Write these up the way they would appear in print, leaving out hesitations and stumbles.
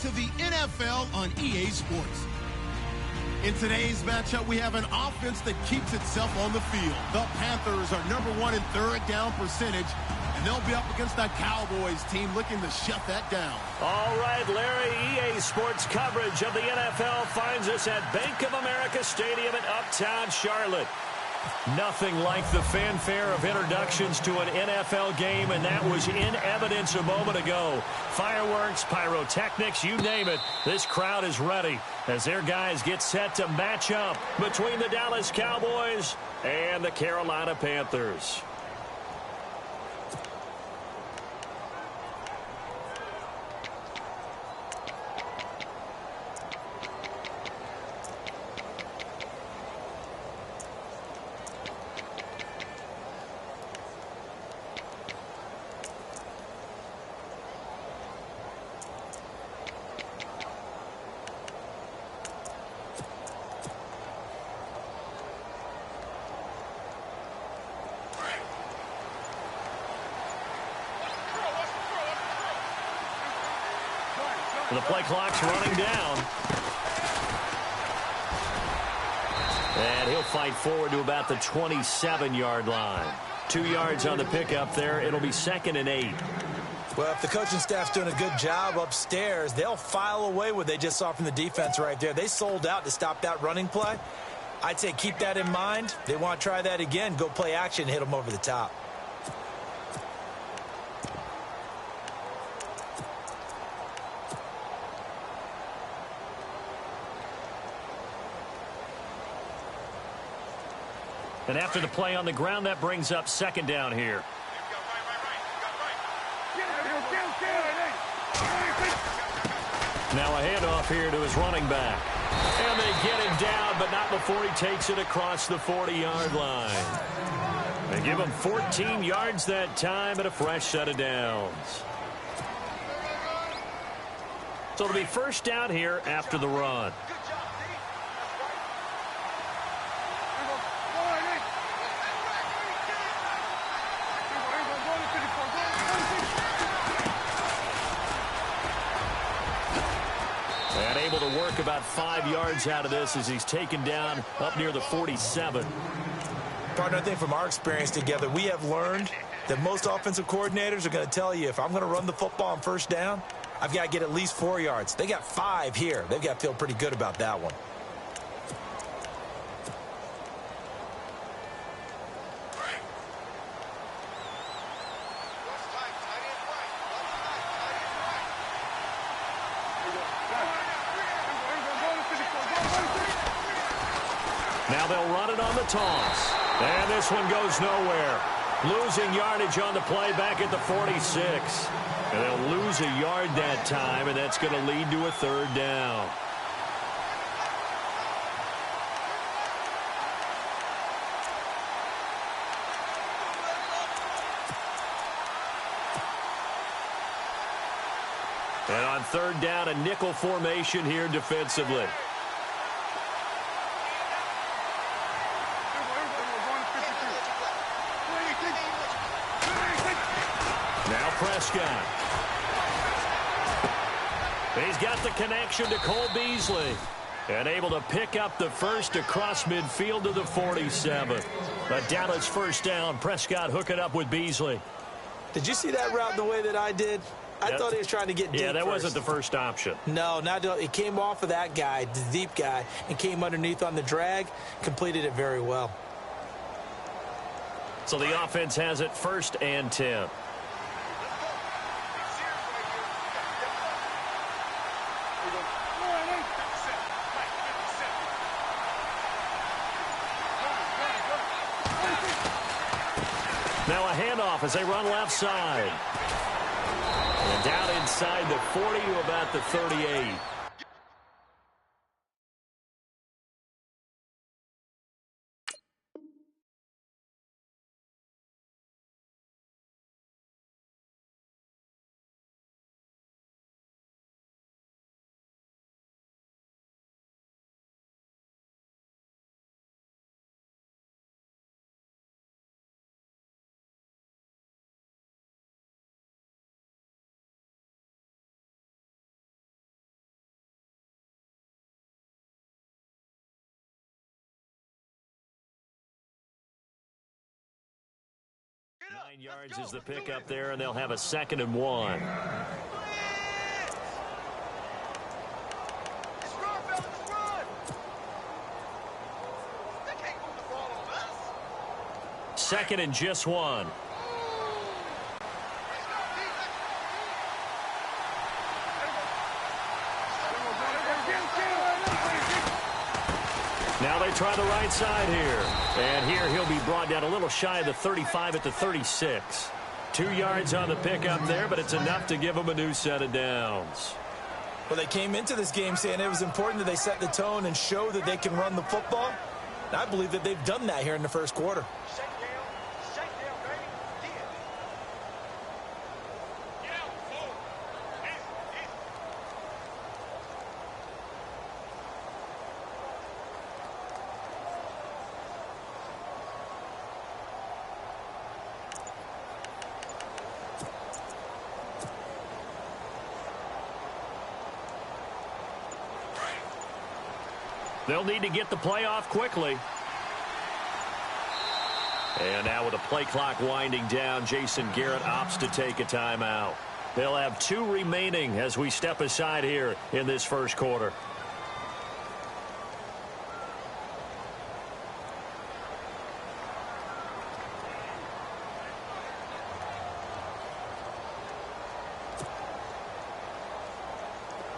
to the NFL on EA Sports. In today's matchup, we have an offense that keeps itself on the field. The Panthers are #1 in third down percentage, and they'll be up against the Cowboys team looking to shut that down. All right, Larry, EA Sports coverage of the NFL finds us at Bank of America Stadium in Uptown Charlotte. Nothing like the fanfare of introductions to an NFL game, and that was in evidence a moment ago. Fireworks, pyrotechnics, you name it. This crowd is ready as their guys get set to match up between the Dallas Cowboys and the Carolina Panthers. The play clock's running down. And he'll fight forward to about the 27-yard line. 2 yards on the pickup there. It'll be 2nd and 8. Well, if the coaching staff's doing a good job upstairs, they'll file away what they just saw from the defense right there. They sold out to stop that running play. I'd say keep that in mind. They want to try that again. Go play action, hit them over the top. And after the play on the ground, that brings up 2nd down here. Now a handoff here to his running back. And they get him down, but not before he takes it across the 40-yard line. They give him 14 yards that time and a fresh set of downs. So it'll be 1st down here after the run. And able to work about 5 yards out of this as he's taken down up near the 47. Partner, I think from our experience together, we have learned that most offensive coordinators are going to tell you, if I'm going to run the football on 1st down, I've got to get at least 4 yards. They got 5 here. They've got to feel pretty good about that one. Now they'll run it on the toss. And this one goes nowhere. Losing yardage on the play back at the 46. And they'll lose a yard that time, and that's going to lead to a 3rd down. And on 3rd down, a nickel formation here defensively. Now Prescott. He's got the connection to Cole Beasley. And able to pick up the first across midfield to the 47. A Dallas 1st down. Prescott hooking up with Beasley. Did you see that route the way that I did? I thought he was trying to get deep. Yeah, that first. wasn't the first option. No, it came off of that guy, the deep guy, and came underneath on the drag, completed it very well. So the offense has it 1st and 10. Now a handoff as they run left side. And down inside the 40 to about the 38. 9 yards is the pickup there, and they'll have a 2nd and 1. Second and just 1. Now they try the right side here. And here he'll be brought down a little shy of the 35 at the 36. 2 yards on the pickup there, but it's enough to give them a new set of downs. Well, they came into this game saying it was important that they set the tone and show that they can run the football. And I believe that they've done that here in the first quarter. They'll need to get the play off quickly. And now with the play clock winding down, Jason Garrett opts to take a timeout. They'll have 2 remaining as we step aside here in this first quarter.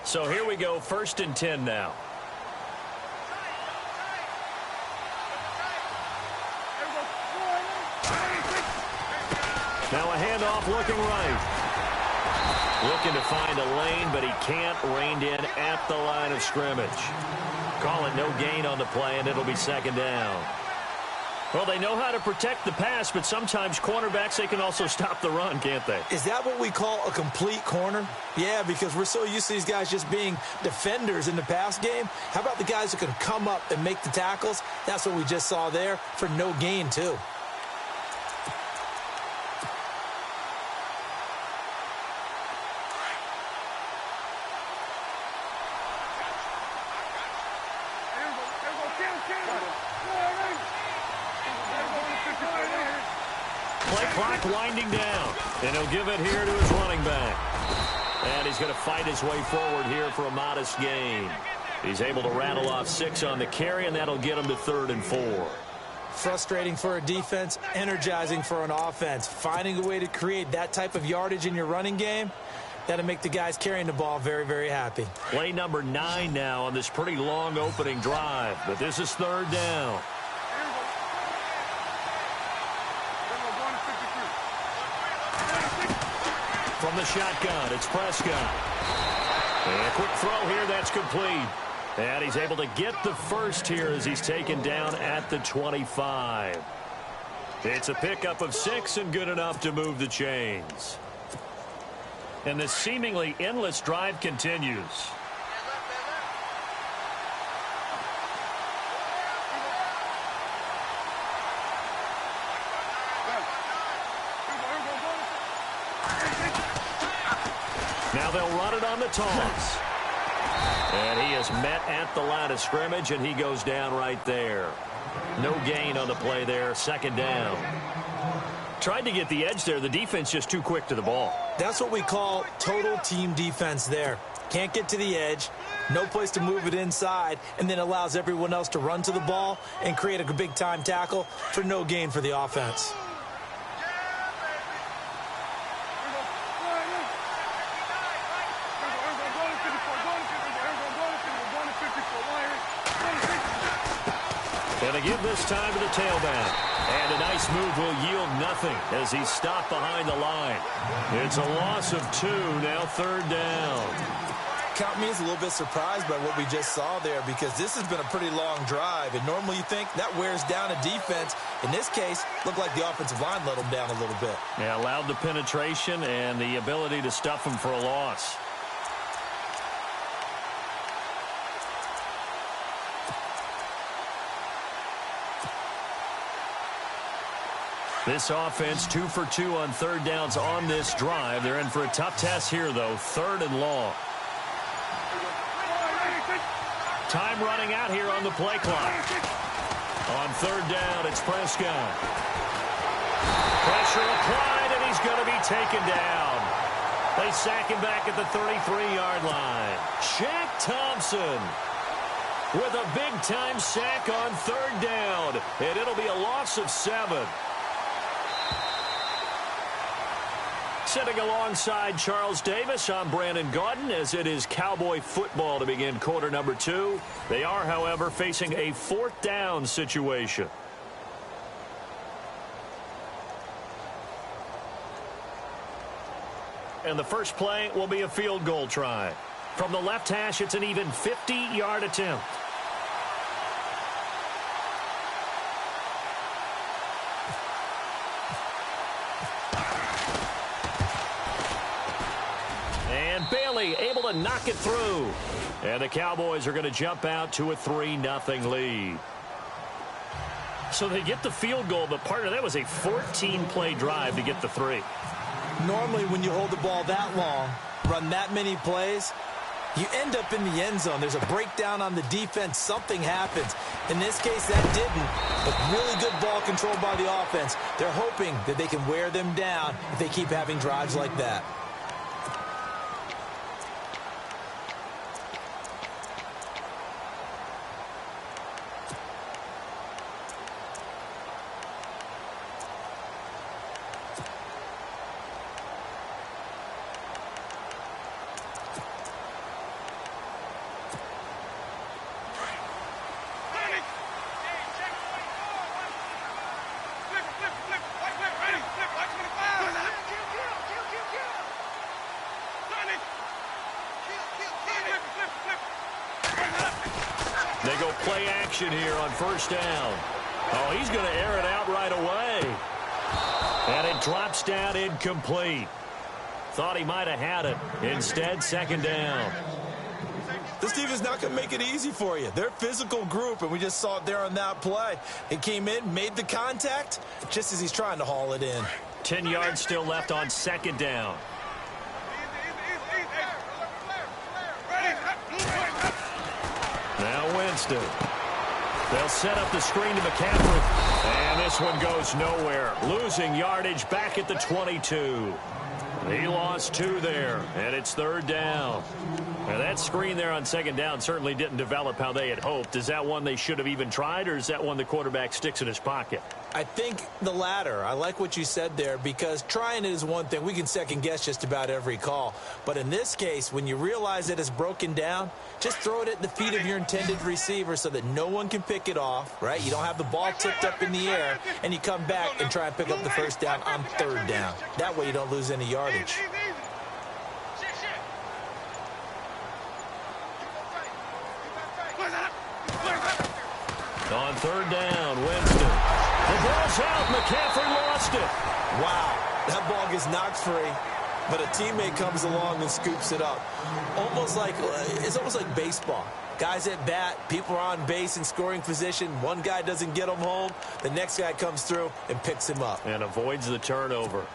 So here we go, 1st and 10 now. Now a handoff looking right. Looking to find a lane, but he can't. Reined in at the line of scrimmage. Call it no gain on the play, and it'll be 2nd down. Well, they know how to protect the pass, but sometimes cornerbacks, they can also stop the run, can't they? Is that what we call a complete corner? Yeah, because we're so used to these guys just being defenders in the pass game. How about the guys who can come up and make the tackles? That's what we just saw there for no gain, too. Play clock winding down, and he'll give it here to his running back. And he's going to fight his way forward here for a modest gain. He's able to rattle off 6 on the carry, and that'll get him to 3rd and 4. Frustrating for a defense, energizing for an offense. Finding a way to create that type of yardage in your running game, that'll make the guys carrying the ball very, very happy. Play number 9 now on this pretty long opening drive, but this is 3rd down. From the shotgun, it's Prescott. And a quick throw here, that's complete. And he's able to get the first here as he's taken down at the 25. It's a pickup of 6 and good enough to move the chains. And the seemingly endless drive continues. Now they'll run it on the toss. And he is met at the line of scrimmage, and he goes down right there. No gain on the play there, 2nd down. Tried to get the edge there. The defense just too quick to the ball. That's what we call total team defense there. Can't get to the edge, no place to move it inside, and then allows everyone else to run to the ball and create a big-time tackle for no gain for the offense. Going to give this time to the tailback. And a nice move will yield nothing as he's stopped behind the line. It's a loss of 2, now 3rd down. Count me as a little bit surprised by what we just saw there, because this has been a pretty long drive, and normally you think that wears down a defense. In this case, looked like the offensive line let them down a little bit. Yeah, allowed the penetration and the ability to stuff them for a loss. This offense 2 for 2 on 3rd downs on this drive. They're in for a tough test here, though. 3rd and long. Time running out here on the play clock. On 3rd down, it's Prescott. Pressure applied, and he's going to be taken down. They sack him back at the 33-yard line. Shaq Thompson with a big-time sack on third down, and it'll be a loss of 7. Sitting alongside Charles Davis, I'm Brandon Gaudin, as it is Cowboy football to begin quarter number 2. They are, however, facing a 4th down situation. And the first play will be a field goal try. From the left hash, it's an even 50-yard attempt. And Bailey able to knock it through. And the Cowboys are going to jump out to a 3-0 lead. So they get the field goal, but part of that was a 14-play drive to get the 3. Normally, when you hold the ball that long, run that many plays, you end up in the end zone. There's a breakdown on the defense. Something happens. In this case, that didn't. But really good ball control by the offense. They're hoping that they can wear them down if they keep having drives like that. They go play action here on first down. Oh, he's going to air it out right away. And it drops down incomplete. Thought he might have had it. Instead, second down. This team is not going to make it easy for you. They're a physical group, and we just saw it there on that play. It came in, made the contact, just as he's trying to haul it in. 10 yards still left on second down. Now Winston. They'll set up the screen to McCaffrey. And this one goes nowhere. Losing yardage back at the 22. He lost 2 there, and it's third down. Now that screen there on second down certainly didn't develop how they had hoped. Is that one they should have even tried, or is that one the quarterback sticks in his pocket? I think the latter. I like what you said there, because trying it is one thing. We can second guess just about every call. But in this case, when you realize that it's broken down, just throw it at the feet of your intended receiver so that no one can pick it off, right? You don't have the ball tipped up in the air, and you come back and try and pick up the first down on third down. That way you don't lose any yardage. On third down, Winston. The ball's out. McCaffrey lost it. Wow, that ball gets knocked free, but a teammate comes along and scoops it up. It's almost like baseball. Guys at bat, people are on base in scoring position. One guy doesn't get him home. The next guy comes through and picks him up. And avoids the turnover.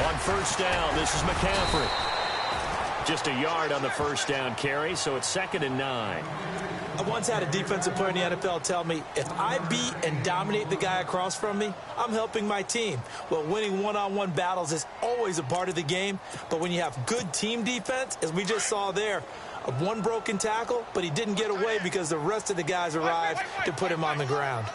On first down, this is McCaffrey. Just a yard on the first down carry, so it's 2nd and 9. I once had a defensive player in the NFL tell me, if I beat and dominate the guy across from me, I'm helping my team. Well, winning one-on-one battles is always a part of the game, but when you have good team defense, as we just saw there, one broken tackle, but he didn't get away because the rest of the guys arrived to put him on the ground.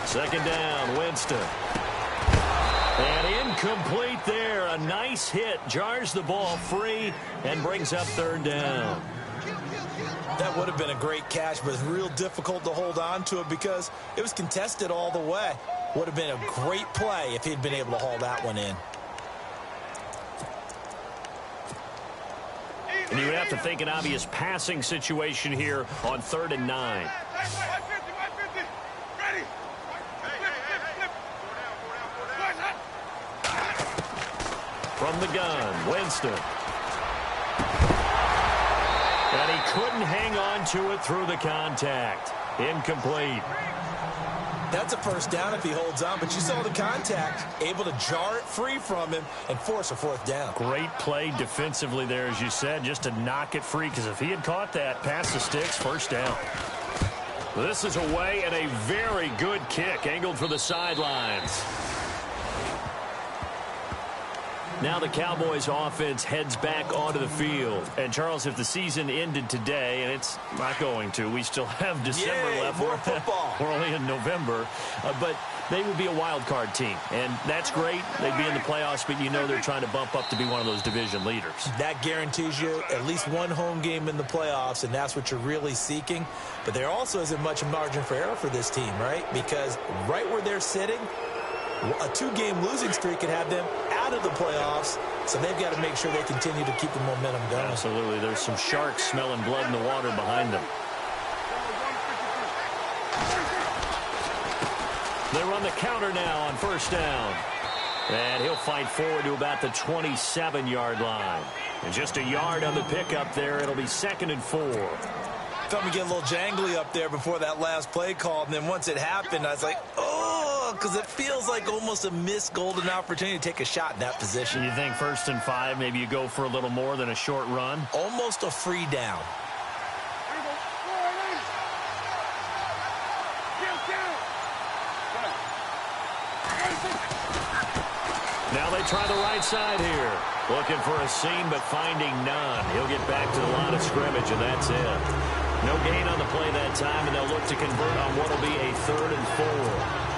Second down, Winston. And incomplete there. A nice hit. Jars the ball free and brings up third down. That would have been a great catch, but it's real difficult to hold on to it because it was contested all the way. Would have been a great play if he'd been able to haul that one in. And you would have to think an obvious passing situation here on 3rd and 9. From the gun, Winston. And he couldn't hang on to it through the contact. Incomplete. That's a first down if he holds on, but you saw the contact, able to jar it free from him and force a fourth down. Great play defensively there, as you said, just to knock it free, because if he had caught that, pass the sticks, first down. This is away and a very good kick, angled for the sidelines. Now the Cowboys offense heads back onto the field. And, Charles, if the season ended today, and it's not going to, we still have December left. More football. We're only in November. But they would be a wild card team. And that's great. They'd be in the playoffs, but you know they're trying to bump up to be one of those division leaders. That guarantees you at least one home game in the playoffs, and that's what you're really seeking. But there also isn't much margin for error for this team, right? Because right where they're sitting, a two-game losing streak could have them out of the playoffs, so they've got to make sure they continue to keep the momentum going. Absolutely. There's some sharks smelling blood in the water behind them. They run the counter now on first down. And he'll fight forward to about the 27-yard line. And just a yard on the pickup there. It'll be 2nd and 4. Felt me get a little jangly up there before that last play call, and then once it happened, I was like, oh, because it feels like almost a missed golden opportunity to take a shot in that position. You think 1st and 5, maybe you go for a little more than a short run? Almost a free down. Now they try the right side here. Looking for a seam, but finding none. He'll get back to the line of scrimmage, and that's it. No gain on the play that time, and they'll look to convert on what will be a 3rd and 4.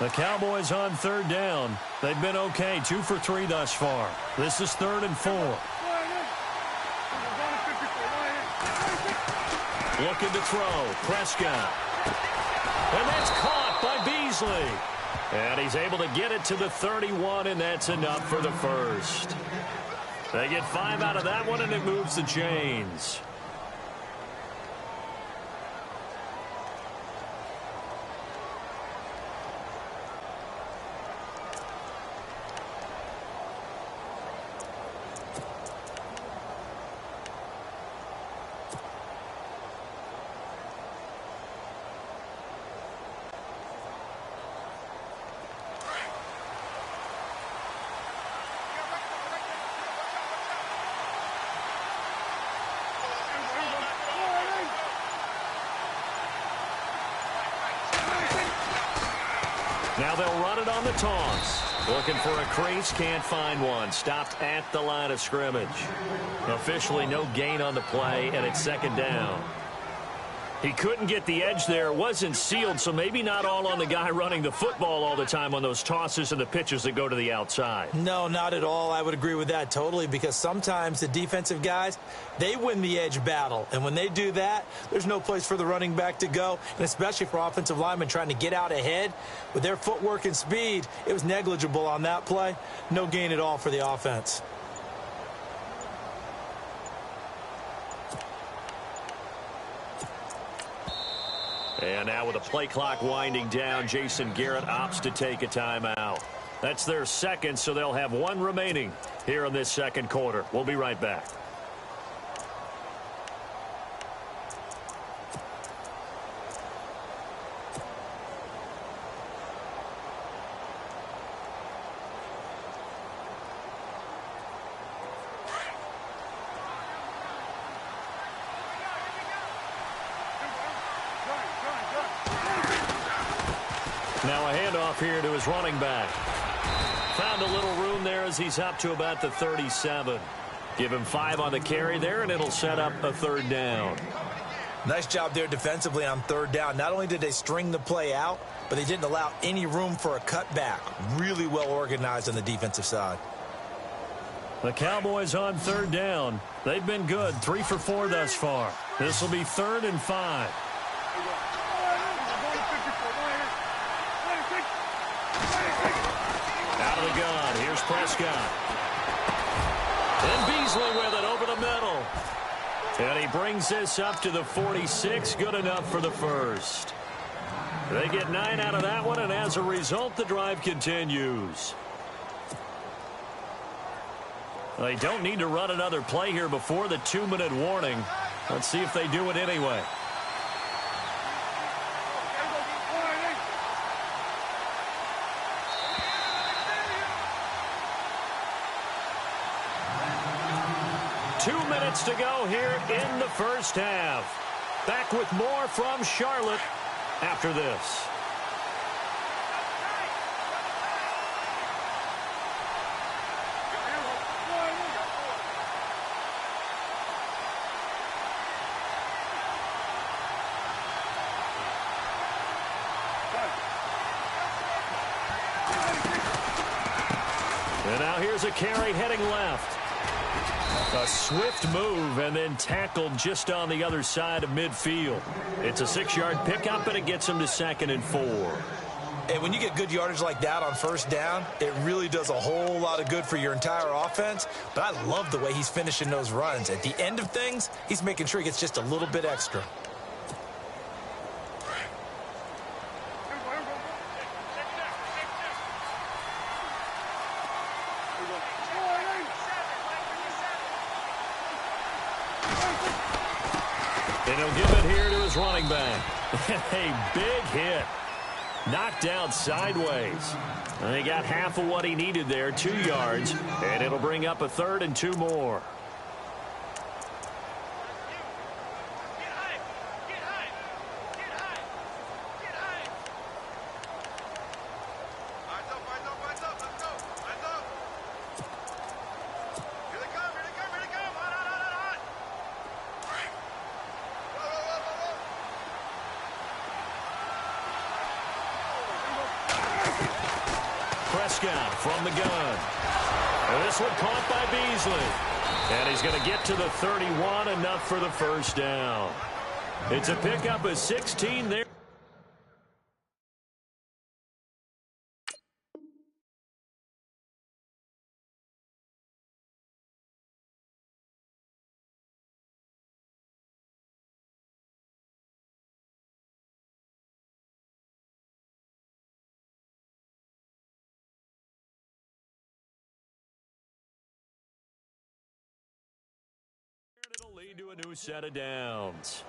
The Cowboys on 3rd down. They've been okay, 2 for 3 thus far. This is 3rd and 4. Looking to throw. Prescott. And that's caught by Beasley. And he's able to get it to the 31, and that's enough for the first. They get 5 out of that one, and it moves the chains. Now they'll run it on the toss. Looking for a crease, can't find one. Stopped at the line of scrimmage. Officially no gain on the play, and it's 2nd down. He couldn't get the edge there. Wasn't sealed, so maybe not all on the guy running the football all the time on those tosses and the pitches that go to the outside. No, not at all. I would agree with that totally, because sometimes the defensive guys, they win the edge battle. And when they do that, there's no place for the running back to go, and especially for offensive linemen trying to get out ahead. With their footwork and speed, it was negligible on that play. No gain at all for the offense. And now with the play clock winding down, Jason Garrett opts to take a timeout. That's their 2nd, so they'll have 1 remaining here in this 2nd quarter. We'll be right back. Now a handoff here to his running back. Found a little room there as he's up to about the 37. Give him 5 on the carry there, and it'll set up a 3rd down. Nice job there defensively on 3rd down. Not only did they string the play out, but they didn't allow any room for a cutback. Really well organized on the defensive side. The Cowboys on 3rd down. They've been good, 3 for 4 thus far. This will be 3rd and 5. Out of the gun, here's Prescott. And Beasley with it over the middle. And he brings this up to the 46, good enough for the first. They get 9 out of that one, and as a result, the drive continues. They don't need to run another play here before the 2-minute warning. Let's see if they do it anyway. To go here in the first half. Back with more from Charlotte after this. And now here's a carry heading left. A swift move and then tackled just on the other side of midfield. It's a 6-yard pickup, and it gets him to 2nd and 4. And when you get good yardage like that on 1st down, it really does a whole lot of good for your entire offense. But I love the way he's finishing those runs. At the end of things, he's making sure he gets just a little bit extra. And he'll give it here to his running back. A big hit. Knocked out sideways. And he got half of what he needed there, 2 yards. And it'll bring up a 3rd and 2 more. Prescott from the gun. And this one caught by Beasley. And he's going to get to the 31, enough for the first down. It's a pickup of 16 there. It'll lead to a new set of downs.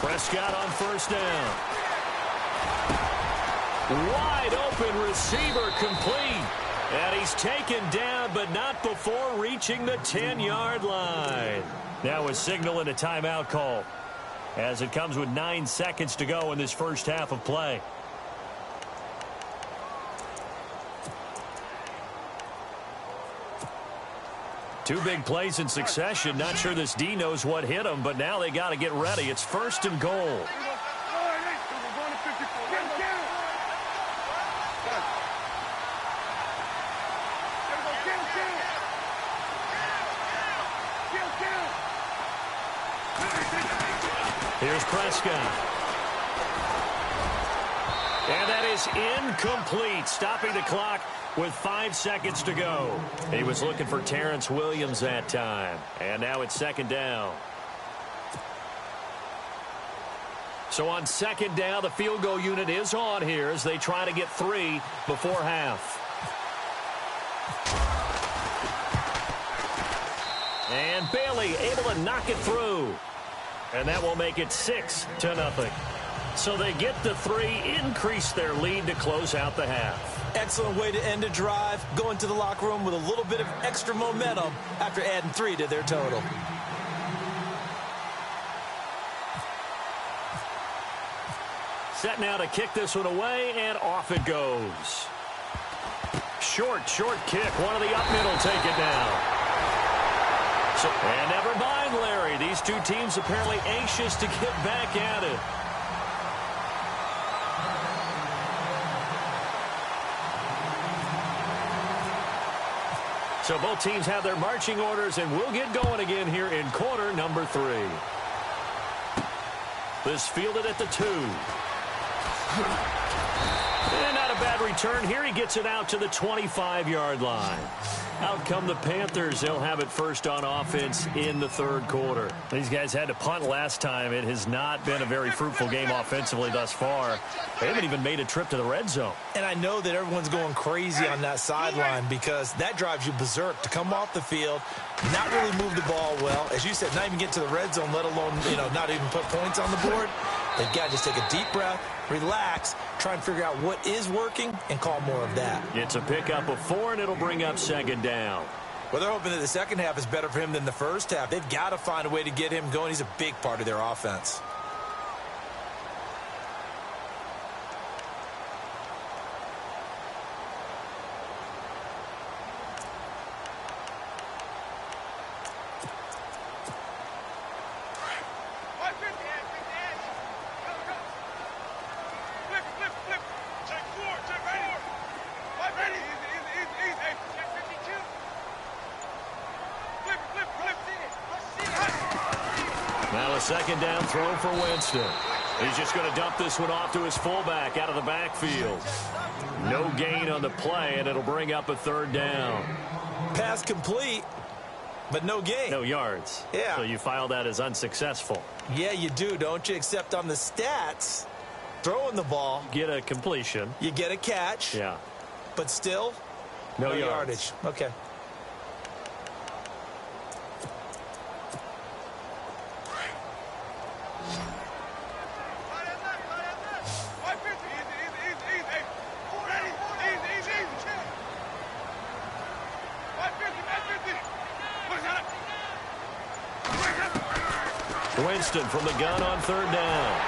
Prescott on first down. Wide open receiver complete. And he's taken down, but not before reaching the 10-yard line. Now a signal and a timeout call, as it comes with 9 seconds to go in this first half of play. Two big plays in succession. Not sure this D knows what hit him, but now they got to get ready. It's 1st and goal. Here's Prescott. And that is incomplete, stopping the clock with 5 seconds to go. He was looking for Terrence Williams that time. And now it's 2nd down. So on 2nd down, the field goal unit is on here as they try to get 3 before half. And Bailey able to knock it through. And that will make it 6-0. So they get the 3, increase their lead to close out the half. Excellent way to end a drive. Go into the locker room with a little bit of extra momentum after adding 3 to their total. Set now to kick this one away, and off it goes. Short kick. One of the up middle take it down. And never mind, Larry. These two teams apparently anxious to get back at it. So both teams have their marching orders, and we'll get going again here in quarter number 3. This fielded at the 2. And not a bad return here. He gets it out to the 25-yard line. Out come the Panthers. They'll have it first on offense in the 3rd quarter. These guys had to punt last time. It has not been a very fruitful game offensively thus far. They haven't even made a trip to the red zone. And I know that everyone's going crazy on that sideline because that drives you berserk to come off the field, not really move the ball well. As you said, not even get to the red zone, let alone, not even put points on the board. They've got to just take a deep breath, relax, try and figure out what is working, and call more of that. It's a pickup of 4, and it'll bring up 2nd down. Well, they're hoping that the second half is better for him than the first half. They've got to find a way to get him going. He's a big part of their offense. Now a 2nd down throw for Winston. He's just going to dump this one off to his fullback out of the backfield. No gain on the play, and it'll bring up a 3rd down. Pass complete, but no gain. No yards. Yeah. So you file that as unsuccessful. Yeah, you do, don't you? Except on the stats, throwing the ball. Get a completion. You get a catch. Yeah. But still, no yardage. Okay. Winston from the gun on 3rd down.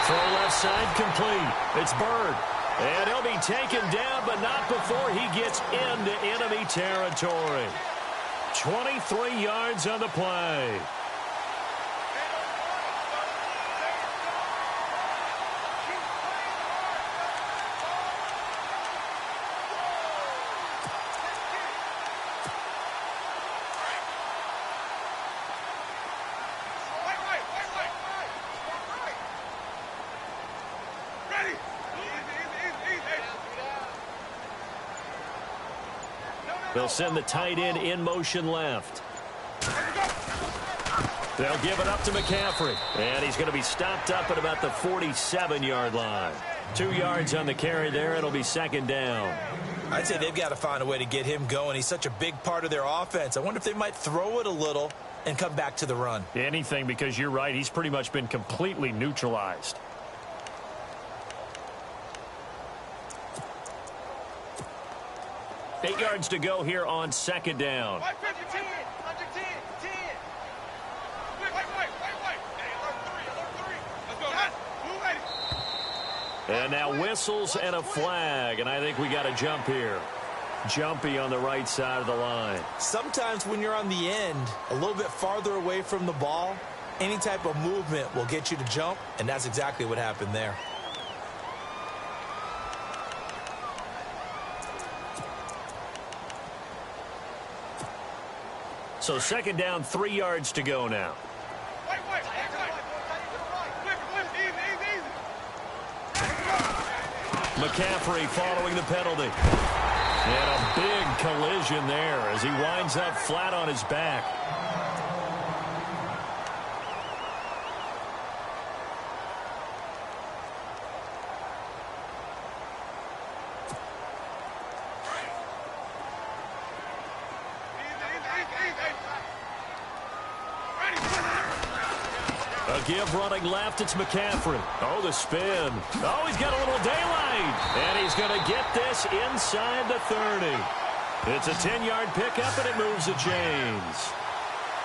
Throw left side complete. It's Bird. And he'll be taken down, but not before he gets into enemy territory. 23 yards on the play. They'll send the tight end in motion left. They'll give it up to McCaffrey. And he's going to be stopped up at about the 47-yard line. 2 yards on the carry there. It'll be 2nd down. I'd say they've got to find a way to get him going. He's such a big part of their offense. I wonder if they might throw it a little and come back to the run. Anything, because you're right. He's pretty much been completely neutralized. Eight yards to go here on 2nd down. And now whistles and a flag, and I think we got a jump here. Jumpy on the right side of the line. Sometimes when you're on the end, a little bit farther away from the ball, any type of movement will get you to jump, and that's exactly what happened there. So 2nd down, 3 yards to go now. McCaffrey following the penalty. And a big collision there as he winds up flat on his back. A give running left, it's McCaffrey. Oh, the spin. Oh, he's got a little daylight. And he's going to get this inside the 30. It's a 10-yard pickup, and it moves the chains.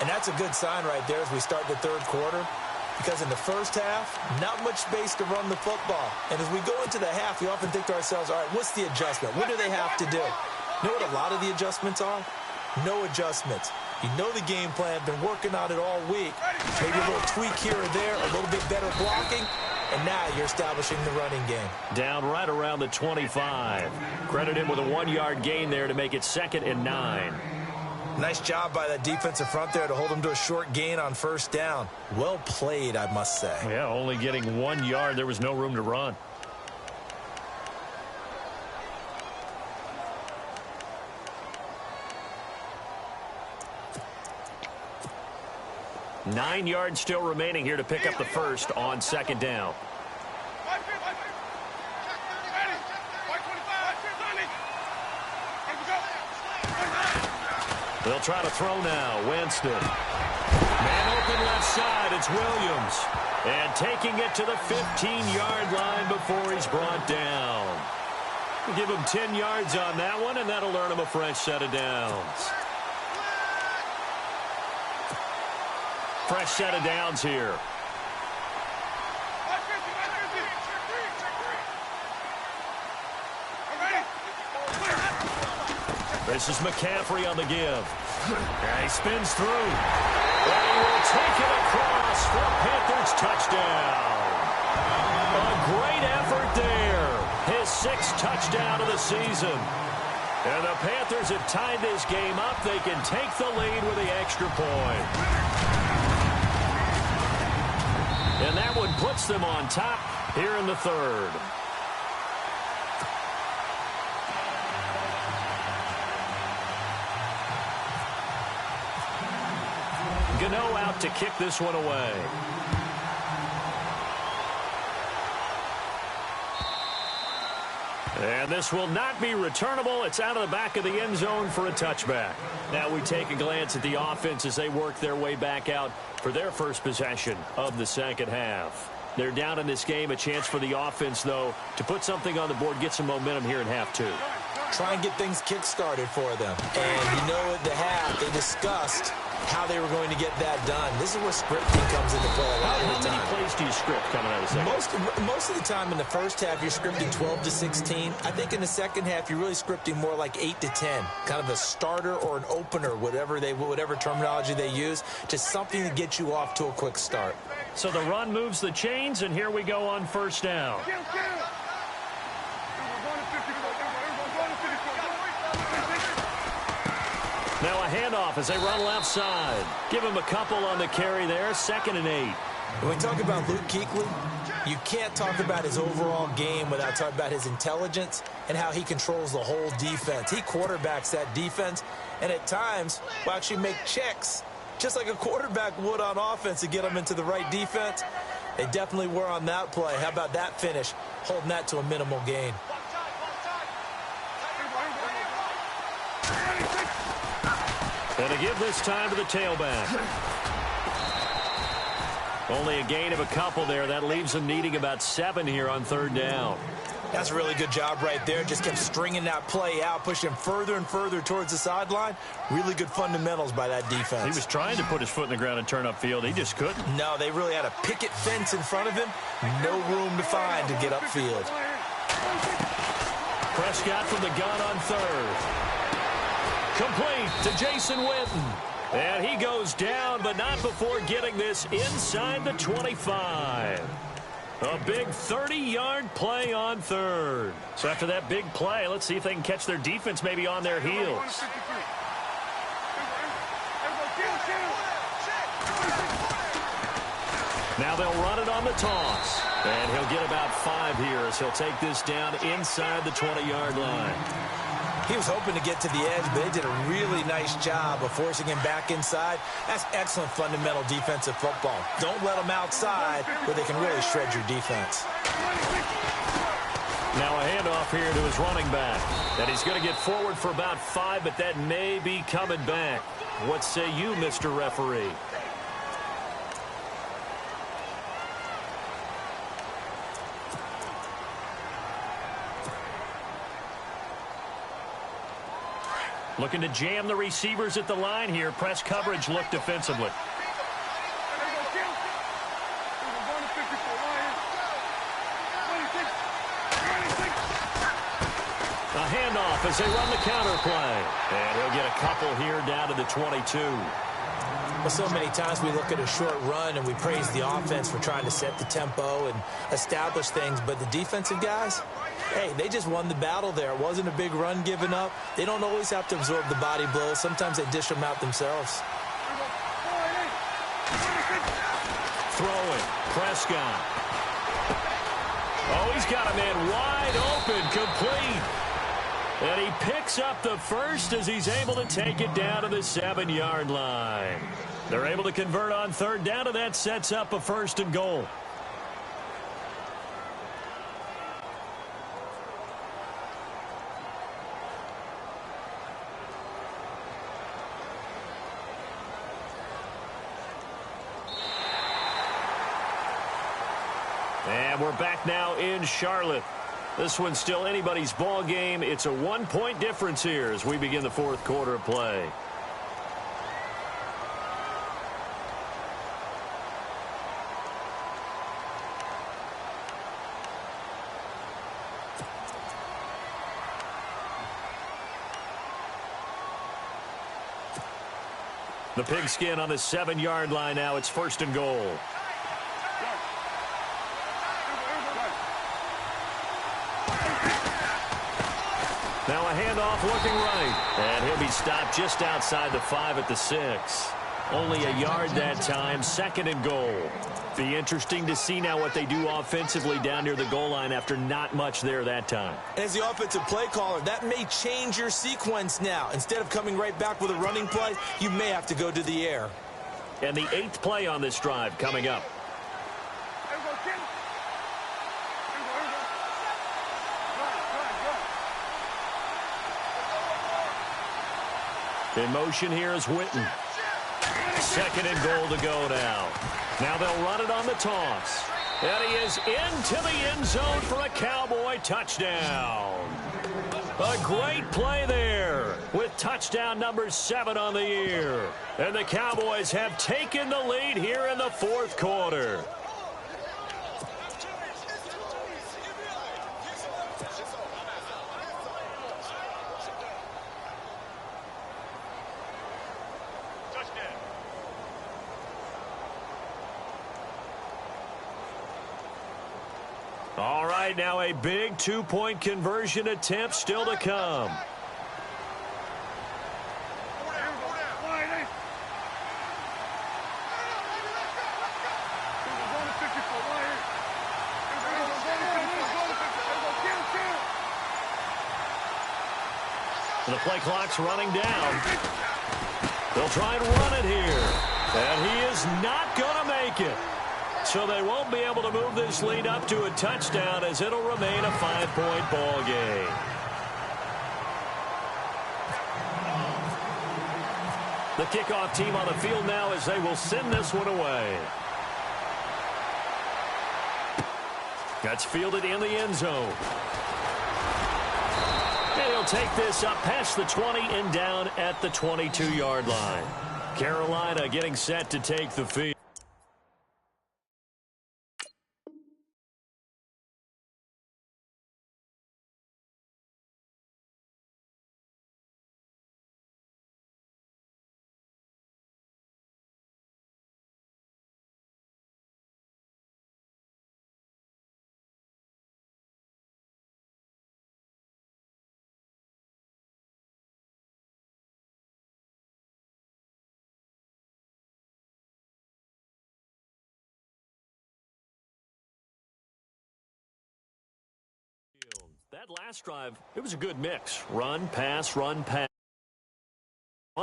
And that's a good sign right there as we start the third quarter. Because in the first half, not much space to run the football. And as we go into the half, we often think to ourselves, all right, what's the adjustment? What do they have to do? You know what a lot of the adjustments are? No adjustments. You know the game plan, been working on it all week. Maybe a little tweak here or there, a little bit better blocking, and now you're establishing the running game. Down right around the 25. Credit him with a 1-yard gain there to make it 2nd and 9. Nice job by that defensive front there to hold him to a short gain on first down. Well played, I must say. Yeah, only getting 1 yard. There was no room to run. Nine yards still remaining here to pick up the first on 2nd down. They'll try to throw now. Winston. Man open left side. It's Williams. And taking it to the 15-yard line before he's brought down. We'll give him 10 yards on that one, and that'll earn him a fresh set of downs. Fresh set of downs here. This is McCaffrey on the give. And he spins through. And he will take it across for a Panthers touchdown. A great effort there. His 6th touchdown of the season. And the Panthers have tied this game up. They can take the lead with the extra point. And that one puts them on top here in the third. Gano out to kick this one away. And this will not be returnable. It's out of the back of the end zone for a touchback. Now we take a glance at the offense as they work their way back out for their first possession of the second half. They're down in this game. A chance for the offense, though, to put something on the board, get some momentum here in half 2. Try and get things kick-started for them. And you know at the half, they discussed how they were going to get that done. This is where scripting comes into play a lot of the time. How many plays do you script coming out of the second? Most of the time in the first half, you're scripting 12 to 16. I think in the second half, you're really scripting more like 8 to 10. Kind of a starter or an opener, whatever terminology they use. Just something to get you off to a quick start. So the run moves the chains, and here we go on first down. Now a handoff as they run left side. Give him a couple on the carry there. 2nd and 8. When we talk about Luke Kuechly, you can't talk about his overall game without talking about his intelligence and how he controls the whole defense. He quarterbacks that defense, and at times will actually make checks, just like a quarterback would on offense to get them into the right defense. They definitely were on that play. How about that finish, holding that to a minimal gain. And to give this time to the tailback. Only a gain of a couple there. That leaves them needing about 7 here on 3rd down. That's a really good job right there. Just kept stringing that play out, pushing further and further towards the sideline. Really good fundamentals by that defense. He was trying to put his foot in the ground and turn upfield. He just couldn't. No, they really had a picket fence in front of him. No room to find to get upfield. Prescott from the gun on 3rd. Complete to Jason Witten. And he goes down, but not before getting this inside the 25. A big 30-yard play on 3rd. So after that big play, let's see if they can catch their defense maybe on their heels. Now they'll run it on the toss. And he'll get about 5 here as he'll take this down inside the 20-yard line. He was hoping to get to the edge, but they did a really nice job of forcing him back inside. That's excellent fundamental defensive football. Don't let them outside where they can really shred your defense. Now a handoff here to his running back. And he's going to get forward for about 5, but that may be coming back. What say you, Mr. Referee? Looking to jam the receivers at the line here. Press coverage look defensively. A handoff as they run the counter play. And he'll get a couple here down to the 22. Well, so many times we look at a short run and we praise the offense for trying to set the tempo and establish things. But the defensive guys, hey, they just won the battle there. It wasn't a big run given up. They don't always have to absorb the body blows. Sometimes they dish them out themselves. Throwing. Prescott. Oh, he's got a man wide open, complete. And he picks up the first as he's able to take it down to the 7-yard line. They're able to convert on third down, and that sets up a 1st and goal. And we're back now in Charlotte. This one's still anybody's ball game. It's a 1-point difference here as we begin the 4th quarter of play. The pigskin on the 7-yard line now. It's 1st and goal. Now a handoff looking right. And he'll be stopped just outside the 5 at the 6. Only a yard that time. 2nd and goal. Be interesting to see now what they do offensively down near the goal line after not much there that time. As the offensive play caller, that may change your sequence now. Instead of coming right back with a running play, you may have to go to the air. And the 8th play on this drive coming up. In motion here is Witten. 2nd and goal to go now. Now they'll run it on the toss. And he is into the end zone for a Cowboy touchdown. A great play there with touchdown number 7 on the year. And the Cowboys have taken the lead here in the 4th quarter. All right, now a big 2-point conversion attempt still to come. The play clock's running down. They'll try and run it here. And he is not going to make it. So they won't be able to move this lead up to a touchdown as it'll remain a 5-point ball game. The kickoff team on the field now as they will send this one away. That's fielded in the end zone. And he'll take this up past the 20 and down at the 22-yard line. Carolina getting set to take the field. That last drive, it was a good mix. Run, pass, on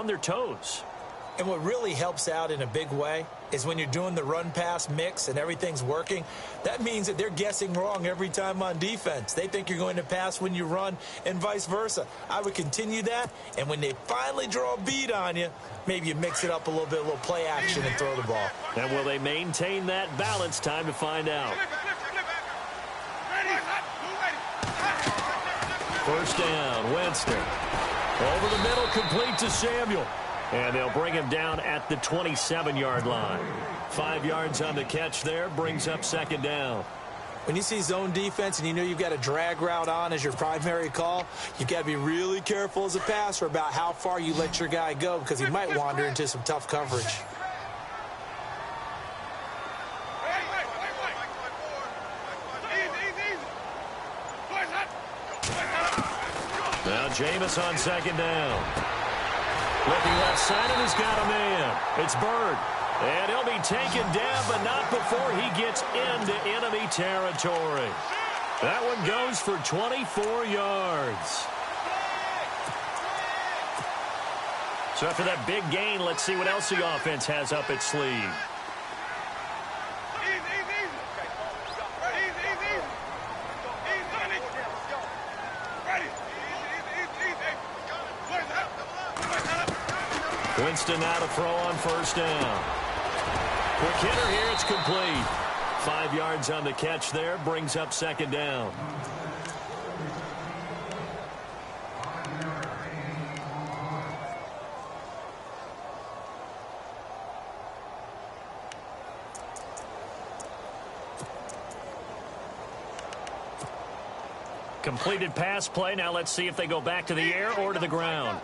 their toes. And what really helps out in a big way is when you're doing the run-pass mix and everything's working, that means that they're guessing wrong every time on defense. They think you're going to pass when you run and vice versa. I would continue that, and when they finally draw a beat on you, maybe you mix it up a little bit, a little play action and throw the ball. And will they maintain that balance? Time to find out. 1st down, Winston. Over the middle, complete to Samuel. And they'll bring him down at the 27-yard line. 5 yards on the catch there, brings up second down. When you see zone defense and you know you've got a drag route on as your primary call, you've got to be really careful as a passer about how far you let your guy go because he might wander into some tough coverage. Now Jameis on second down. Looking left side, and he's got a man. It's Bird. And he'll be taken down, but not before he gets into enemy territory. That one goes for 24 yards. So after that big gain, let's see what else the offense has up its sleeve. Winston now to throw on first down. Quick hitter here, it's complete. 5 yards on the catch there, brings up second down. Completed pass play. Now let's see if they go back to the air or to the ground.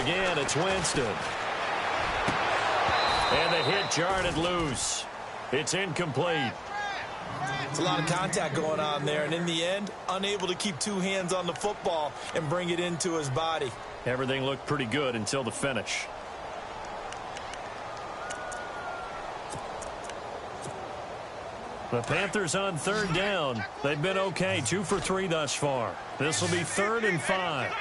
Again, it's Winston. And the hit jarred it loose. It's incomplete. It's a lot of contact going on there, and in the end, unable to keep two hands on the football and bring it into his body. Everything looked pretty good until the finish. The Panthers on third down. They've been okay, 2 for 3 thus far. This will be 3rd and 5.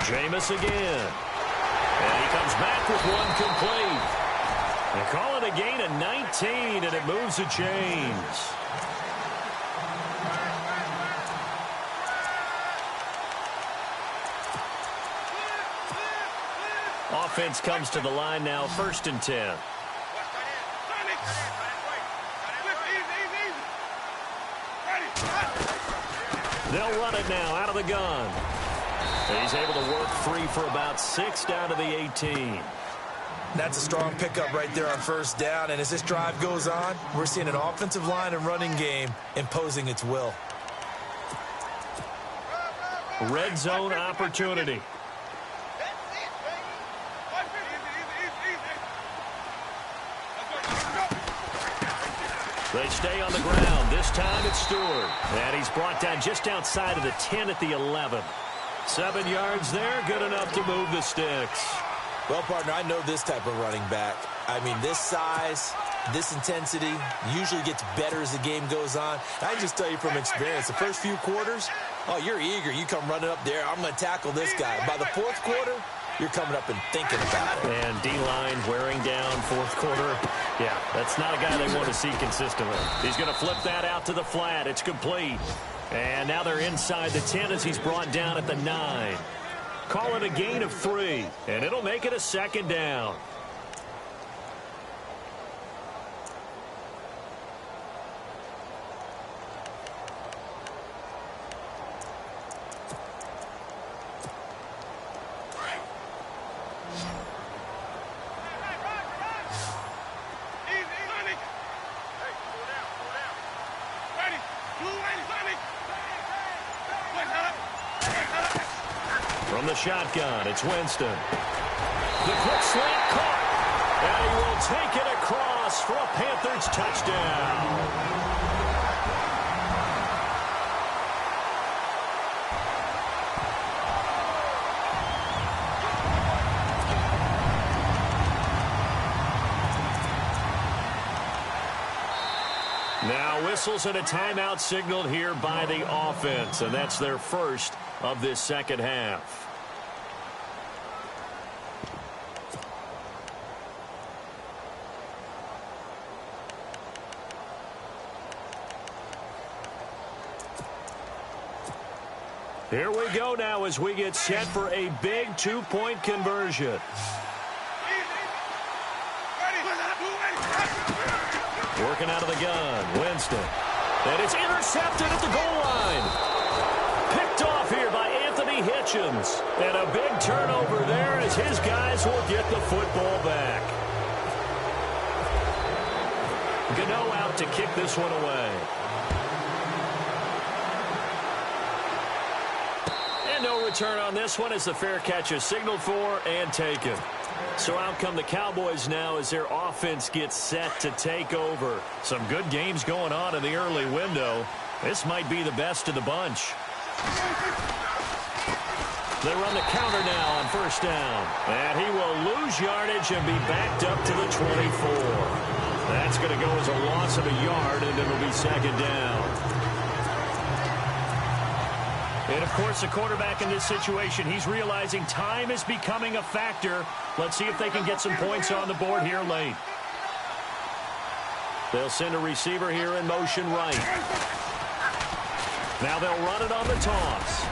Jameis again. And he comes back with one complete. They call it a gain of 19, and it moves the chains. Offense comes to the line now, 1st and 10. They'll run it now out of the gun. He's able to work free for about 6 down to the 18. That's a strong pickup right there on first down, and as this drive goes on, we're seeing an offensive line and running game imposing its will. Red zone opportunity. They stay on the ground. This time it's Stewart. And he's brought down just outside of the 10 at the 11. 7 yards there, good enough to move the sticks. Well, partner, I know this type of running back. I mean, this size, this intensity usually gets better as the game goes on. I can just tell you from experience, the first few quarters, oh, you're eager. You come running up there, I'm going to tackle this guy. By the 4th quarter, you're coming up and thinking about it. And D-line wearing down 4th quarter. Yeah, that's not a guy they want to see consistently. He's going to flip that out to the flat. It's complete. And now they're inside the 10 as he's brought down at the 9. Call it a gain of 3, and it'll make it a 2nd down. From the shotgun, it's Winston. The quick slant caught. And he will take it across for a Panthers touchdown. Now whistles and a timeout signaled here by the offense, and that's their first of this second half. Here we go now as we get set for a big 2-point conversion. Working out of the gun, Winston. And it's intercepted at the goal line. Picked off here by Anthony Hitchens. And a big turnover there as his guys will get the football back. Gano out to kick this one away. And no return on this one as the fair catch is signaled for and taken. So out come the Cowboys now as their offense gets set to take over. Some good games going on in the early window. This might be the best of the bunch. They run the counter now on first down. And he will lose yardage and be backed up to the 24. That's going to go as a loss of a yard, and it'll be second down. And, of course, the quarterback in this situation, he's realizing time is becoming a factor. Let's see if they can get some points on the board here late. They'll send a receiver here in motion right. Now they'll run it on the toss.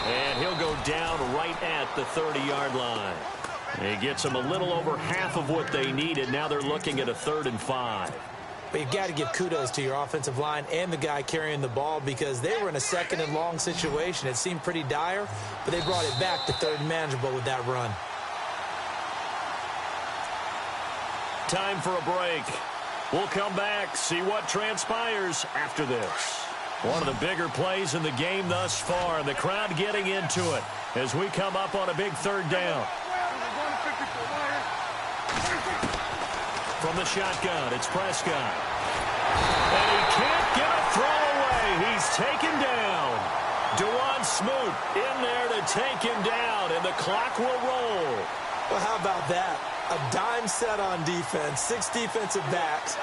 And he'll go down right at the 30-yard line. He gets them a little over half of what they needed. Now they're looking at a 3rd and 5. But you've got to give kudos to your offensive line and the guy carrying the ball because they were in a 2nd and long situation. It seemed pretty dire, but they brought it back to 3rd and manageable with that run. Time for a break. We'll come back, see what transpires after this. One of the bigger plays in the game thus far, and the crowd getting into it as we come up on a big 3rd down. From the shotgun, it's Prescott. And he can't get a throw away. He's taken down. Dewan Smoot in there to take him down, and the clock will roll. Well, how about that? A dime set on defense, 6 defensive backs.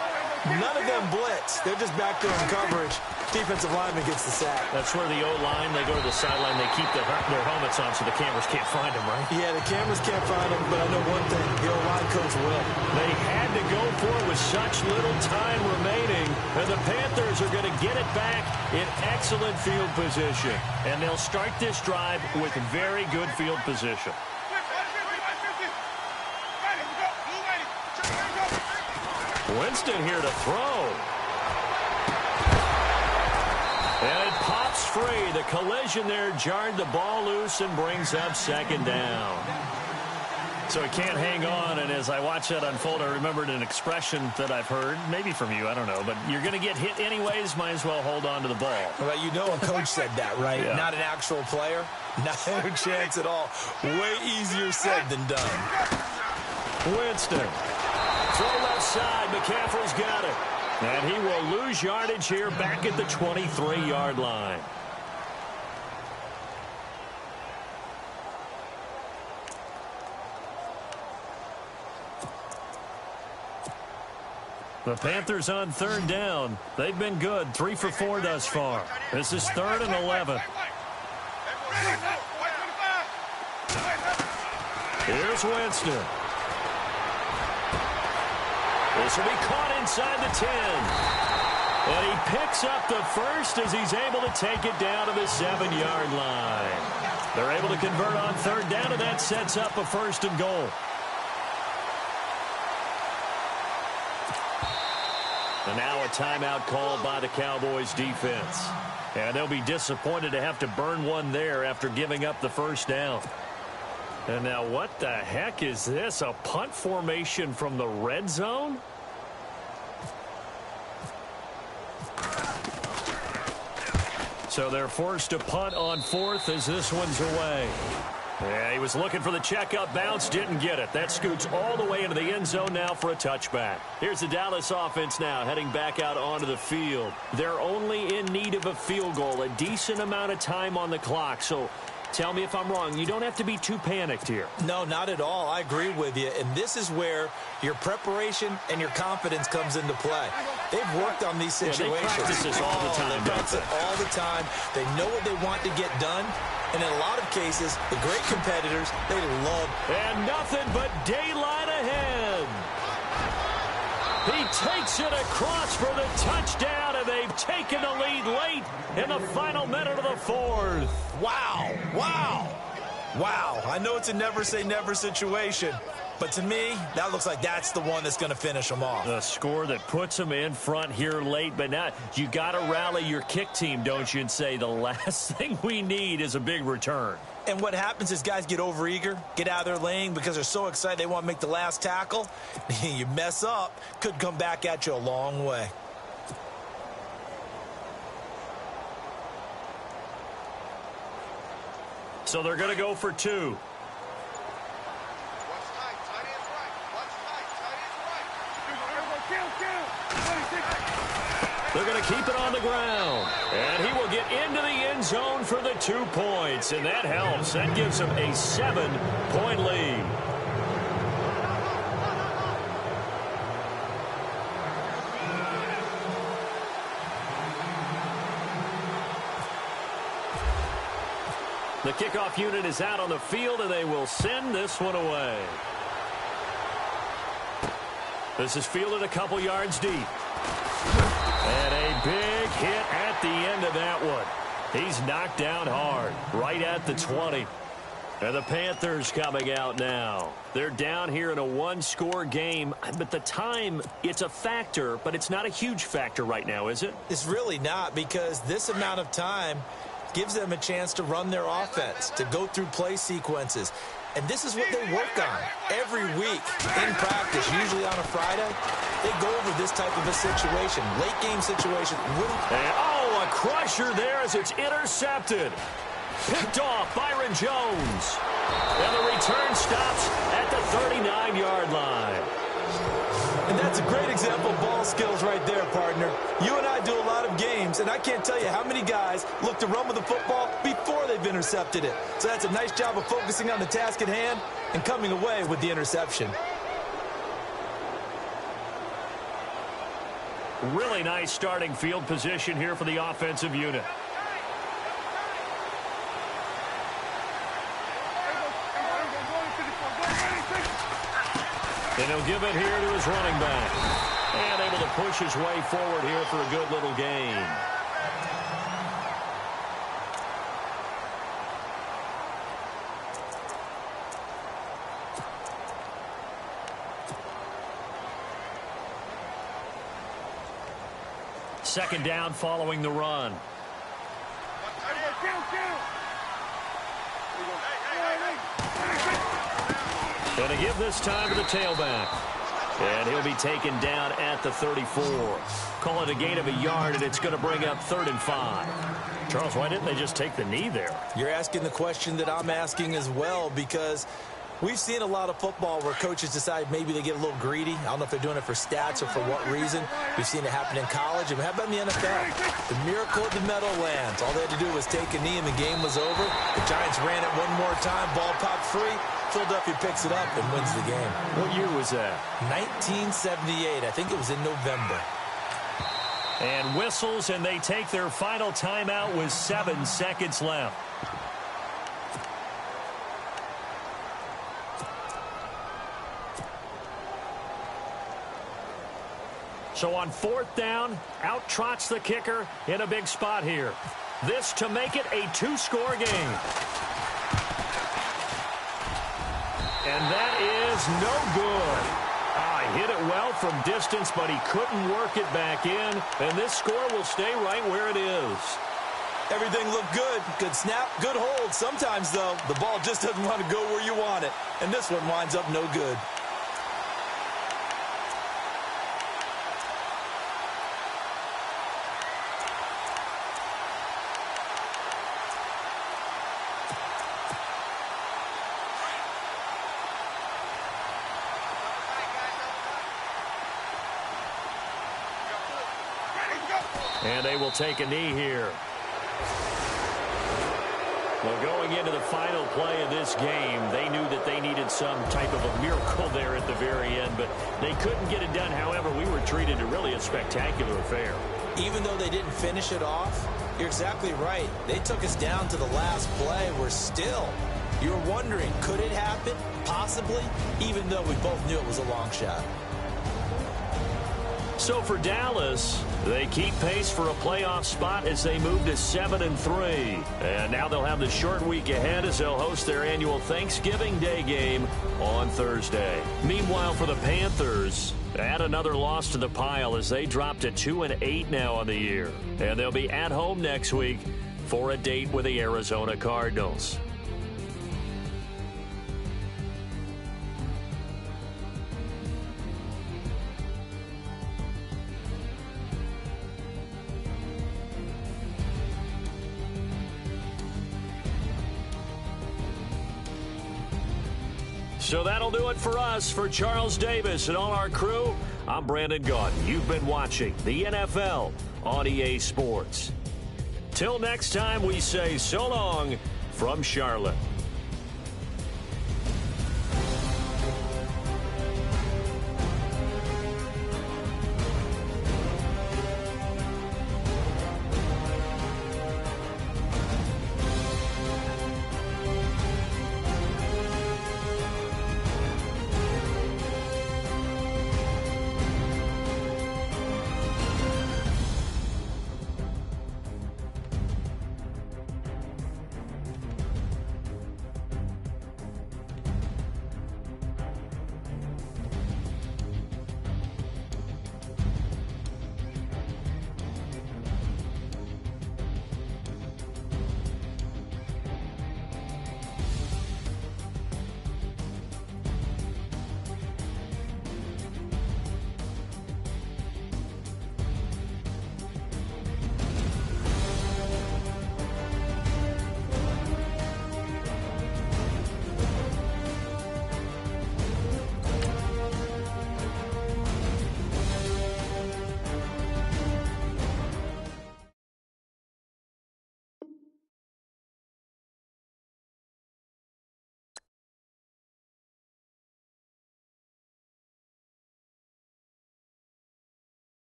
None of them blitz. They're just back there in coverage. Defensive lineman gets the sack. That's where the O-line, they go to the sideline, they keep their helmets on so the cameras can't find them, right? Yeah, the cameras can't find them, but I know one thing. The O-line coach will. They had to go for it with such little time remaining, and the Panthers are going to get it back in excellent field position. And they'll start this drive with very good field position. Winston here to throw. And it pops free. The collision there jarred the ball loose and brings up second down. So he can't hang on, and as I watch that unfold, I remembered an expression that I've heard, maybe from you, I don't know, but you're going to get hit anyways, might as well hold on to the ball. Well, you know a coach said that, right? Yeah. Not an actual player. No chance at all. Way easier said than done. Winston. Throw left side. McCaffrey's got it. And he will lose yardage here back at the 23-yard line. The Panthers on 3rd down. They've been good. 3 for 4 thus far. This is 3rd and 11. Here's Winston. This will be caught inside the 10. And he picks up the first as he's able to take it down to the 7-yard line. They're able to convert on 3rd down, and that sets up a 1st and goal. And now a timeout called by the Cowboys defense. And they'll be disappointed to have to burn one there after giving up the 1st down. And now what the heck is this? A punt formation from the red zone? So they're forced to punt on 4th as this one's away. Yeah, he was looking for the checkup bounce, didn't get it. That scoots all the way into the end zone now for a touchback. Here's the Dallas offense now heading back out onto the field. They're only in need of a field goal, a decent amount of time on the clock. So tell me if I'm wrong. You don't have to be too panicked here. No, not at all. I agree with you. And this is where your preparation and your confidence comes into play. They've worked on these situations. Yeah, they practice this all the time. They practice it all the time. They know what they want to get done. And in a lot of cases, the great competitors, they love. And nothing but daylight ahead. He takes it across for the touchdown, and they've taken the lead late in the final minute of the 4th. Wow. Wow. Wow. I know it's a never say never situation, But to me, that looks like that's the one that's going to finish them off. A score that puts them in front here late, but now you got to rally your kick team, don't you, and say the last thing we need is a big return. And what happens is guys get overeager, get out of their lane because they're so excited they want to make the last tackle. You mess up, could come back at you a long way. So they're going to go for two. They're going to keep it on the ground. And he will get into the end zone for the 2 points. And that helps. That gives him a 7-point lead. The kickoff unit is out on the field, and they will send this one away. This is fielded a couple yards deep. And a big hit at the end of that one. He's knocked down hard, right at the 20. And the Panthers coming out now. They're down here in a one-score game. But the time, it's a factor, but it's not a huge factor right now, is it? It's really not, because this amount of time gives them a chance to run their offense, to go through play sequences. And this is what they work on every week in practice, usually on a Friday. They go over this type of a situation, late game situation. And, oh, a crusher there as it's intercepted. Picked off Byron Jones. And the return stops at the 39-yard line. And that's a great example of ball skills right there, partner. You and I do a lot of games, and I can't tell you how many guys look to run with the football before they've intercepted it. So that's a nice job of focusing on the task at hand and coming away with the interception. Really nice starting field position here for the offensive unit. And he'll give it here to his running back. And able to push his way forward here for a good little gain. Second down following the run. Going to give this time to the tailback. And he'll be taken down at the 34. Call it a gain of a yard, and it's going to bring up 3rd and 5. Charles, why didn't they just take the knee there? You're asking the question that I'm asking as well, because we've seen a lot of football where coaches decide maybe they get a little greedy. I don't know if they're doing it for stats or for what reason. We've seen it happen in college. And how about in the NFL? The miracle of the Meadowlands. All they had to do was take a knee and the game was over. The Giants ran it one more time. Ball popped free. Philadelphia picks it up and wins the game. What year was that? 1978. I think it was in November. And whistles, and they take their final timeout with 7 seconds left. So on 4th down, out trots the kicker in a big spot here. This to make it a 2-score game. And that is no good. Hit it well from distance, but he couldn't work it back in. And this score will stay right where it is. Everything looked good. Good snap, good hold. Sometimes, though, the ball just doesn't want to go where you want it. And this one winds up no good. And they will take a knee here. Well, going into the final play of this game, they knew that they needed some type of a miracle there at the very end, but they couldn't get it done. However, we were treated to really a spectacular affair. Even though they didn't finish it off, you're exactly right. They took us down to the last play. We're still, you're wondering, could it happen? Possibly, even though we both knew it was a long shot. So for Dallas, they keep pace for a playoff spot as they move to 7-3. And now they'll have the short week ahead as they'll host their annual Thanksgiving Day game on Thursday. Meanwhile, for the Panthers, add another loss to the pile as they drop to 2-8 now on the year. And they'll be at home next week for a date with the Arizona Cardinals. So that'll do it for us. For Charles Davis and all our crew, I'm Brandon Gaudin. You've been watching the NFL on EA Sports. Till next time, we say so long from Charlotte.